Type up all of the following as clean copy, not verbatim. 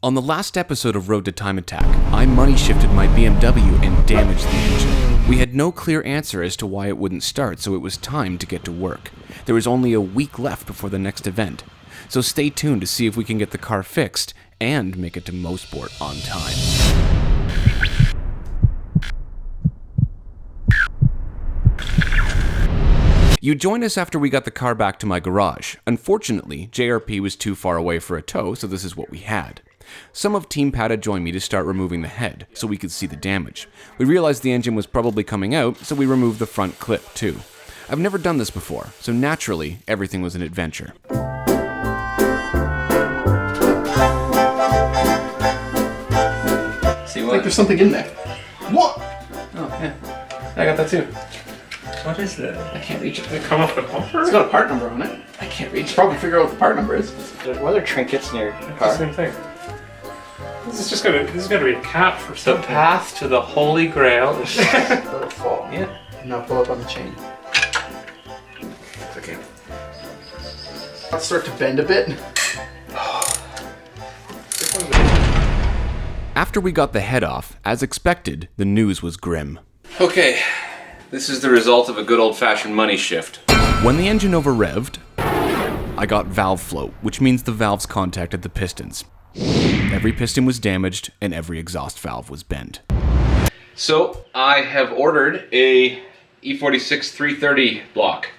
On the last episode of Road to Time Attack, I money shifted my BMW and damaged the engine. We had no clear answer as to why it wouldn't start, so it was time to get to work. There was only a week left before the next event, so stay tuned to see if we can get the car fixed and make it to Mosport on time. You joined us after we got the car back to my garage. Unfortunately, JRP was too far away for a tow, so this is what we had. Some of Team Pat had joined me to start removing the head, so we could see the damage. We realized the engine was probably coming out, so we removed the front clip too. I've never done this before, so naturally, everything was an adventure. See what? I think there's something in there. What? Oh, yeah. I got that too. What is that? I can't reach it. Did it come off the bumper? It's got a part number on it. I can't reach it. Probably figure out what the part number is. What are trinkets in your car? The same thing. This is gotta be a cap for something. The path to the Holy Grail is... Let it fall. Yeah. And now pull up on the chain. Okay. Let's start to bend a bit. After we got the head off, as expected, the news was grim. Okay, this is the result of a good old-fashioned money shift. When the engine over-revved, I got valve float, which means the valves contacted the pistons. Every piston was damaged, and every exhaust valve was bent. So, I have ordered a E46 330 block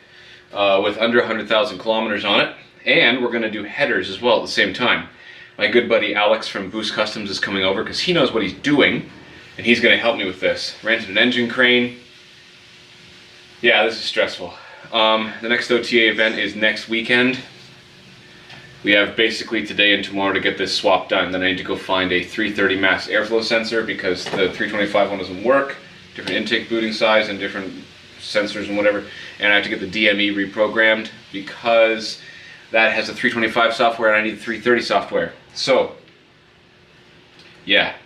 with under 100,000 kilometers on it, and we're going to do headers as well at the same time. My good buddy Alex from Boost Customs is coming over because he knows what he's doing, and he's going to help me with this. Rented an engine crane. Yeah, this is stressful. The next OTA event is next weekend. We have basically today and tomorrow to get this swap done. Then I need to go find a 330 mass airflow sensor because the 325 one doesn't work. Different intake booting size and different sensors and whatever. And I have to get the DME reprogrammed because that has a 325 software and I need the 330 software. So, yeah.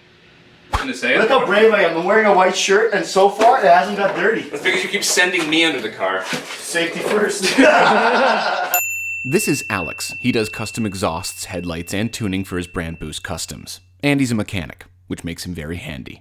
To say Look how brave I am. I'm wearing a white shirt and so far it hasn't got dirty. That's because you keep sending me under the car. Safety first. This is Alex. He does custom exhausts, headlights, and tuning for his brand Boost Customs. And he's a mechanic, which makes him very handy.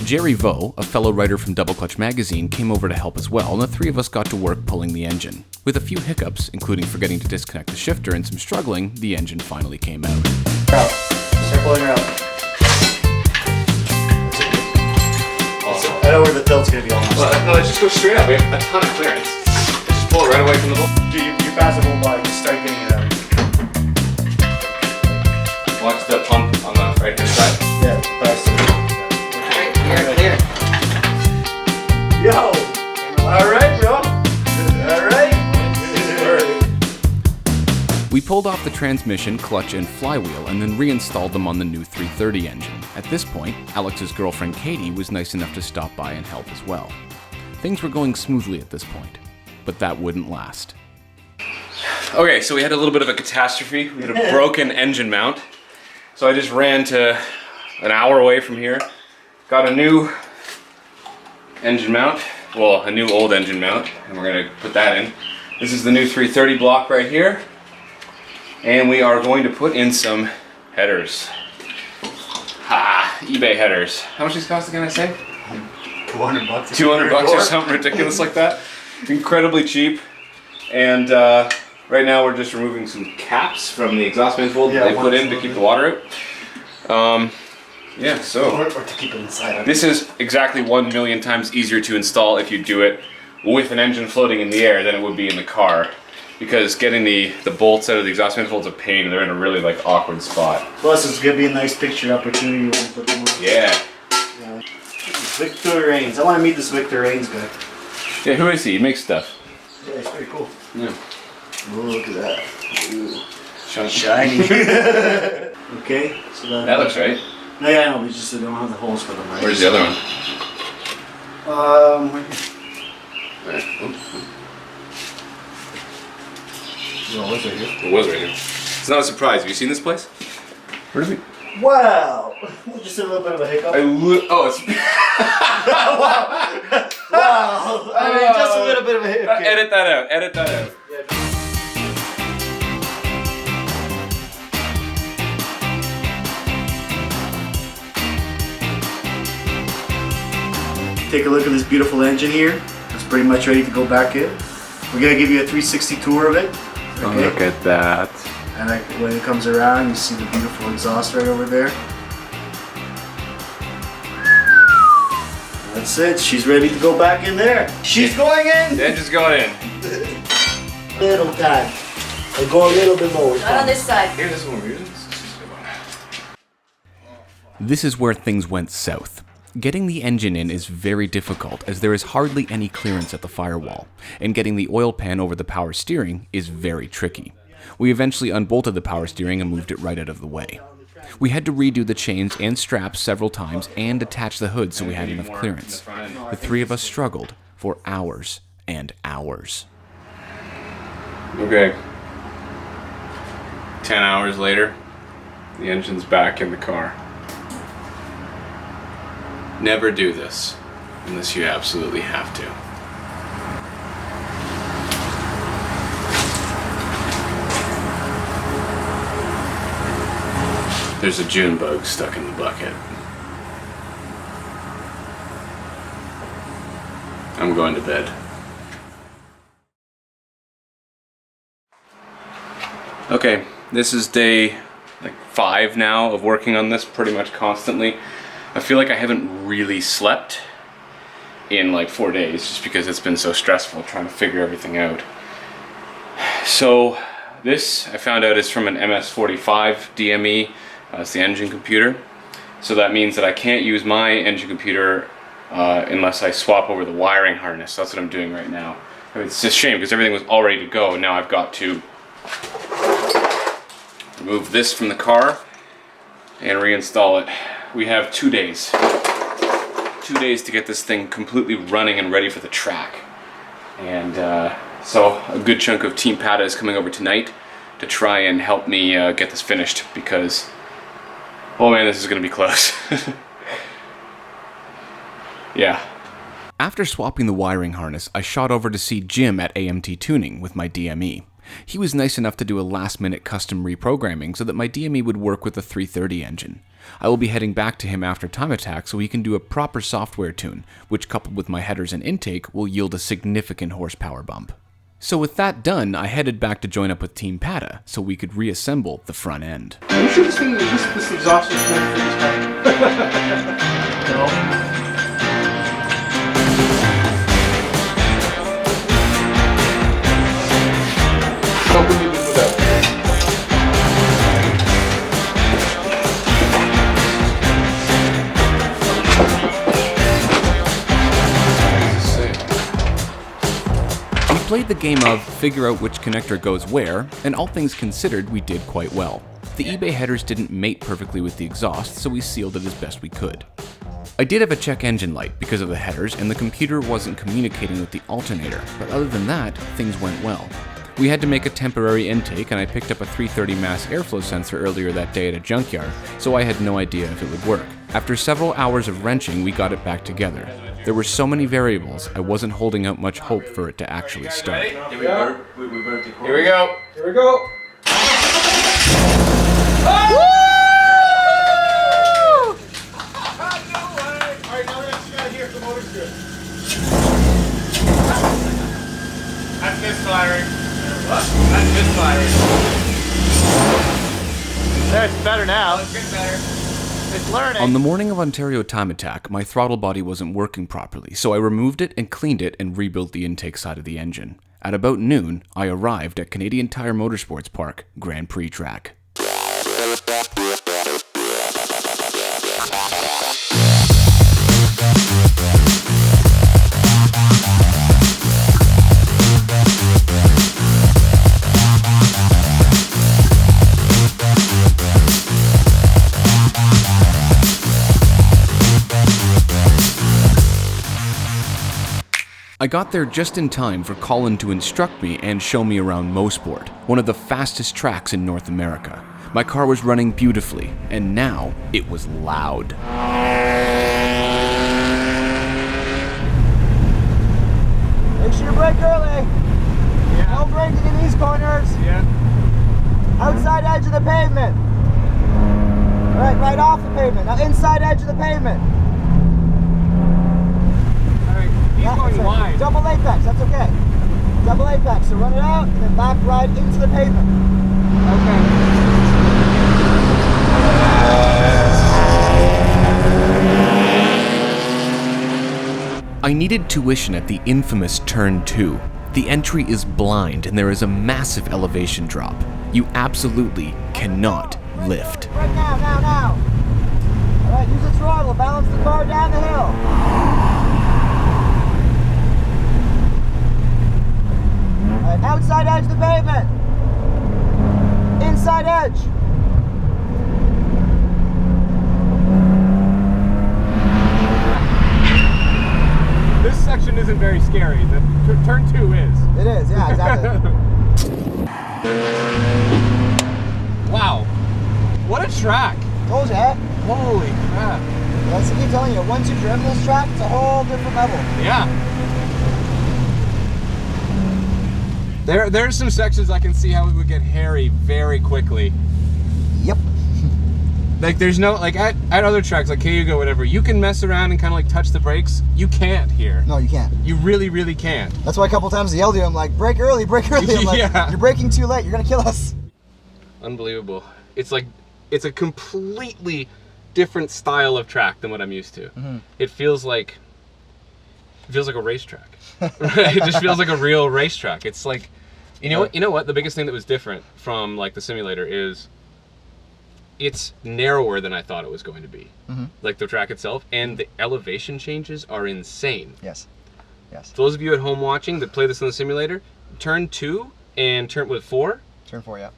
Jerry Vo, a fellow writer from Double Clutch magazine, came over to help as well, and the three of us got to work pulling the engine. With a few hiccups, including forgetting to disconnect the shifter and some struggling, the engine finally came out. Start pulling her out. Awesome. I know where the tilt's gonna be almost. Well, no, let's just go straight up. We have a ton of clearance. Let's just pull it right away from the bolt. Dude, you pass it won't by. Just start getting it out. Watch the pump on the right hand side. Yeah, pass it. Alright, clear. Yo! Alright, bro. Alright. We pulled off the transmission, clutch, and flywheel and then reinstalled them on the new 330 engine. At this point, Alex's girlfriend Katie was nice enough to stop by and help as well. Things were going smoothly at this point, but that wouldn't last. Okay, so we had a little bit of a catastrophe. We had a broken engine mount. So I just ran to an hour away from here, got a new engine mount, well, a new old engine mount, and we're gonna put that in. This is the new 330 block right here. And we are going to put in some headers. Ha! eBay headers. How much these cost again, I say? $200. $200 or something ridiculous like that. Incredibly cheap. And right now we're just removing some caps from the exhaust manifold that they put in to keep the water out. Yeah, so. Or to keep it inside. This is exactly 1,000,000 times easier to install if you do it with an engine floating in the air than it would be in the car. Because getting the bolts out of the exhaust manifold is a pain, and they're in a really awkward spot. Plus, it's gonna be a nice picture opportunity when you put them on. Yeah. Victor Rains. I want to meet this Victor Rains guy. Yeah, who is he? He makes stuff. Yeah, it's pretty cool. Yeah. Oh, look at that. Ooh. Shiny. Okay, so That looks right. No, yeah, I know, but just they don't have the holes for them, right? Where's the other one? Right here. Right. No, it was right here. It was right here. It's not a surprise. Have you seen this place? Where did we? Wow! Just a little bit of a hiccup. Oh, it's. Wow! Wow! I mean, just a little bit of a hiccup. Edit that out. Edit that out. take a look at this beautiful engine here. It's pretty much ready to go back in. We're gonna give you a 360 tour of it. Okay? Look at that. And like when it comes around, you see the beautiful exhaust right over there. That's it. She's ready to go back in there. She's going in. The engine's going in. Little time. I'll go a little bit more. Not on this side. Here, this is one we're using. This is where things went south. Getting the engine in is very difficult as there is hardly any clearance at the firewall, and getting the oil pan over the power steering is very tricky. We eventually unbolted the power steering and moved it right out of the way. We had to redo the chains and straps several times and attach the hood so we had enough clearance. The three of us struggled for hours and hours. Okay. 10 hours later, the engine's back in the car. Never do this unless you absolutely have to. There's a June bug stuck in the bucket. I'm going to bed. Okay, this is day like 5 now of working on this pretty much constantly. I feel like I haven't really slept in like 4 days just because it's been so stressful trying to figure everything out. So this I found out is from an MS45 DME. It's the engine computer. So that means that I can't use my engine computer unless I swap over the wiring harness. That's what I'm doing right now. I mean, it's a shame because everything was all ready to go. Now I've got to remove this from the car and reinstall it. We have 2 days. 2 days to get this thing completely running and ready for the track. And so a good chunk of Team Pata is coming over tonight to try and help me get this finished because, oh man, this is going to be close. Yeah. After swapping the wiring harness, I shot over to see Jim at AMT Tuning with my DME. He was nice enough to do a last-minute custom reprogramming so that my DME would work with the 330 engine. I will be heading back to him after Time Attack so he can do a proper software tune, which coupled with my headers and intake will yield a significant horsepower bump. So with that done, I headed back to join up with Team Pata so we could reassemble the front end. Are you sure this exhaust is meant for this car? No. How can you do that? We played the game of figure out which connector goes where, and all things considered, we did quite well. The eBay headers didn't mate perfectly with the exhaust, so we sealed it as best we could. I did have a check engine light because of the headers, and the computer wasn't communicating with the alternator, but other than that, things went well. We had to make a temporary intake, and I picked up a 330 mass airflow sensor earlier that day at a junkyard, so I had no idea if it would work. After several hours of wrenching, we got it back together. There were so many variables, I wasn't holding out much hope for it to actually start. Here we go. Here we go. That's misfiring. What? That's misfiring. There, it's better now. It's getting better. It's learning. On the morning of Ontario Time Attack, my throttle body wasn't working properly, so I removed it and cleaned it and rebuilt the intake side of the engine. At about noon, I arrived at Canadian Tire Motorsports Park, Grand Prix track. I got there just in time for Colin to instruct me and show me around Mosport, one of the fastest tracks in North America. My car was running beautifully, and now it was loud. Make sure you brake early. Yeah. No braking in these corners. Yeah. Outside edge of the pavement. Right off the pavement. Now inside edge of the pavement. He's going wide. Double apex, that's okay. Double apex, so run it out and then back right into the pavement. Okay. I needed tuition at the infamous turn 2. The entry is blind and there is a massive elevation drop. You absolutely cannot lift. Right now. All right, use the throttle, balance the car down the hill. All right, outside edge of the pavement. Inside edge. This section isn't very scary. The turn 2 is. It is, yeah, exactly. Wow. What a track. Told you, eh? Holy crap. That's what I keep telling you. Once you've driven this track, it's a whole different level. Yeah. There's some sections I can see how it would get hairy very quickly. Yep. Like there's no, like at other tracks like Cayuga, whatever, you can mess around and kind of like touch the brakes. You can't here. No, you can't. You really, really can't. That's why a couple times I yelled at him, like, brake early, brake early. I'm like, Yeah. you're braking too late, you're gonna kill us. Unbelievable. It's like, it's a completely different style of track than what I'm used to. Mm-hmm. It feels like a racetrack. Right? It just feels like a real racetrack. It's like, you know what? The biggest thing that was different from like the simulator is it's narrower than I thought it was going to be. Mm-hmm. Like the track itself, and the elevation changes are insane. Yes. Yes. For those of you at home watching that play this in the simulator, turn 2 and turn with 4, Turn 4, yeah.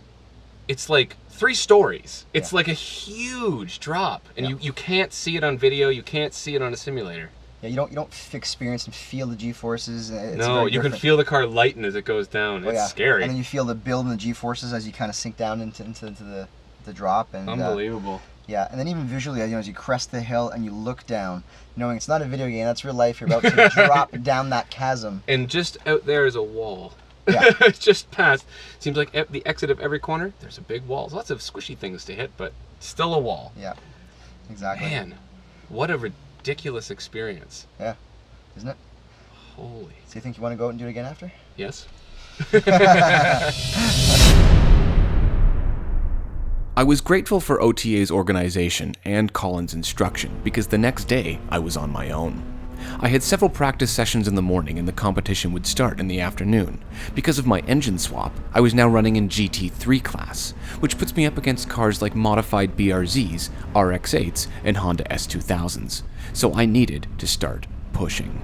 it's like 3 stories. It's Yeah. like a huge drop, and Yeah. you can't see it on video. You can't see it on a simulator. Yeah, you don't experience and feel the G-forces. It's No, very you can different. feel the car lighten as it goes down. Oh, It's yeah. scary. And then you feel the build in the G-forces as you kind of sink down into the drop. And Unbelievable. yeah, and then even visually, as you crest the hill and you look down, knowing it's not a video game, that's real life. You're about to drop down that chasm. And just out there is a wall. Yeah. It's just past. Seems like at the exit of every corner, there's a big wall. Lots of squishy things to hit, but still a wall. Yeah, exactly. Man, what a ridiculous experience. Yeah, isn't it? Holy. So you think you want to go out and do it again after? Yes. I was grateful for OTA's organization and Colin's instruction because the next day I was on my own. I had several practice sessions in the morning and the competition would start in the afternoon. Because of my engine swap, I was now running in GT3 class, which puts me up against cars like modified BRZs, RX-8s, and Honda S2000s, so I needed to start pushing.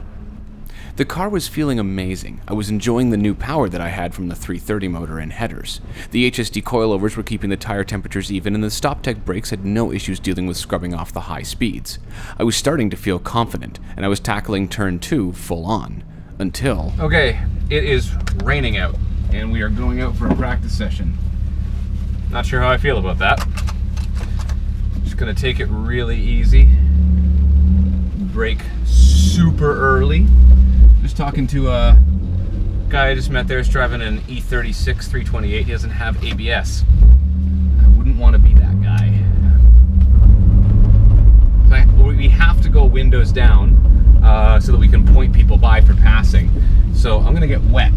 The car was feeling amazing. I was enjoying the new power that I had from the 330 motor and headers. The HSD coilovers were keeping the tire temperatures even, and the StopTech brakes had no issues dealing with scrubbing off the high speeds. I was starting to feel confident, and I was tackling turn 2 full on. Until... Okay, it is raining out, and we are going out for a practice session. Not sure how I feel about that. Just gonna take it really easy. Brake super early. Just talking to a guy I just met there. He's driving an E46 328. He doesn't have ABS. I wouldn't want to be that guy. So we have to go windows down so that we can point people by for passing. So I'm gonna get wet.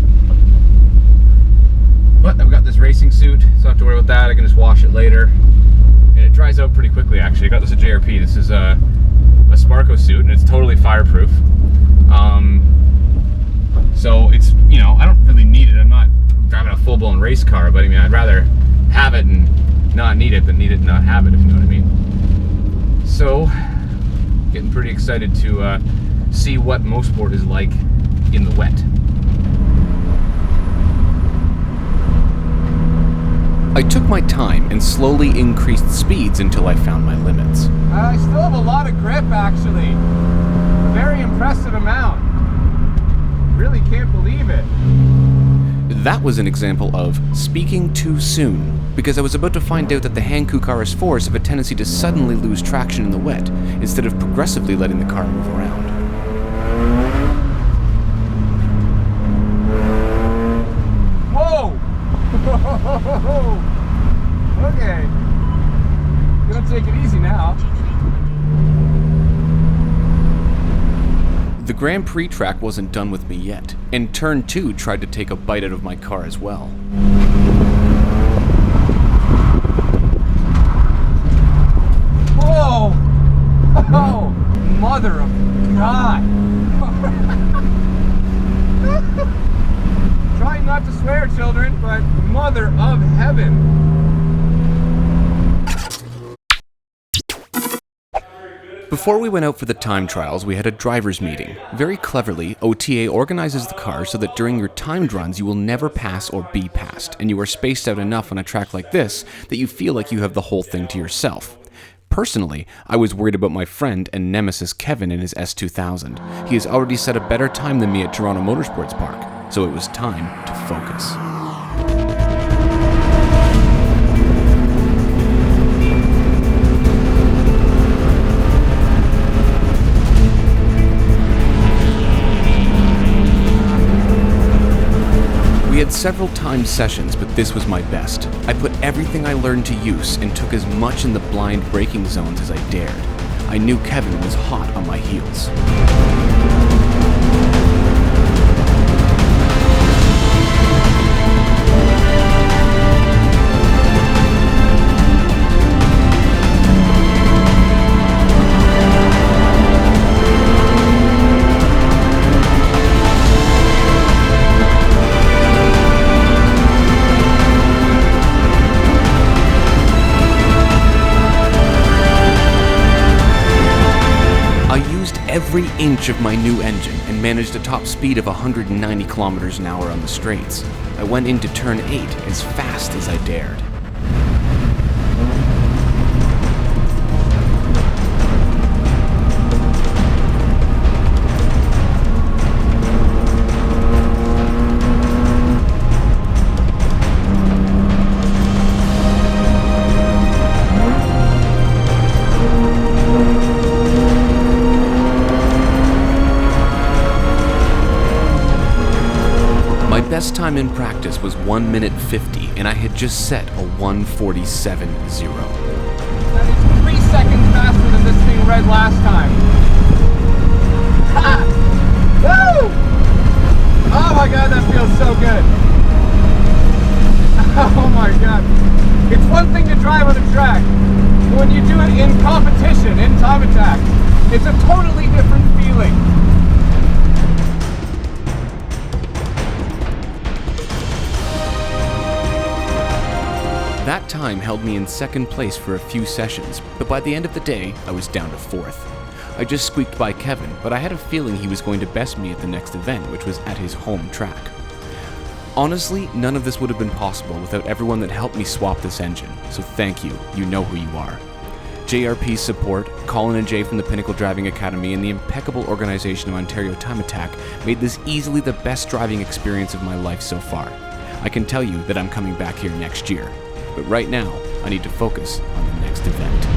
But I've got this racing suit, so I don't have to worry about that. I can just wash it later. And it dries out pretty quickly, actually. I got this at JRP. This is a Sparco suit, and it's totally fireproof. So it's, I don't really need it. I'm not driving a full-blown race car, but I mean, I'd rather have it and not need it than need it and not have it, if you know what I mean. So, getting pretty excited to see what Mosport is like in the wet. I took my time and slowly increased speeds until I found my limits. I still have a lot of grip, actually. A very impressive amount. Really can't believe it. That was an example of speaking too soon, because I was about to find out that the Hankook RS4s have a tendency to suddenly lose traction in the wet, instead of progressively letting the car move around. Whoa! Okay. Gonna take it easy now. The Grand Prix track wasn't done with me yet, and Turn 2 tried to take a bite out of my car as well. Whoa! Oh, mother of God! Trying not to swear, children, but mother of heaven! Before we went out for the time trials, we had a driver's meeting. Very cleverly, OTA organizes the car so that during your timed runs you will never pass or be passed, and you are spaced out enough on a track like this that you feel like you have the whole thing to yourself. Personally, I was worried about my friend and nemesis Kevin in his S2000. He has already set a better time than me at Toronto Motorsports Park, so it was time to focus. We had several timed sessions, but this was my best. I put everything I learned to use and took as much in the blind braking zones as I dared. I knew Kevin was hot on my heels. Every inch of my new engine and managed a top speed of 190 kilometers an hour on the straights. I went into turn 8 as fast as I dared. Best time in practice was 1 minute 50, and I had just set a 1:47.0. That is 3 seconds faster than this thing read last time. Ha! Woo! Oh my God, that feels so good. Oh my God. It's one thing to drive on a track, but when you do it in competition, in time attack, it's a totally different feeling. That time held me in second place for a few sessions, but by the end of the day, I was down to 4th. I just squeaked by Kevin, but I had a feeling he was going to best me at the next event, which was at his home track. Honestly, none of this would have been possible without everyone that helped me swap this engine, so thank you, you know who you are. JRP's support, Colin and Jay from the Pinnacle Driving Academy, and the impeccable organization of Ontariotimeattack made this easily the best driving experience of my life so far. I can tell you that I'm coming back here next year. But right now, I need to focus on the next event.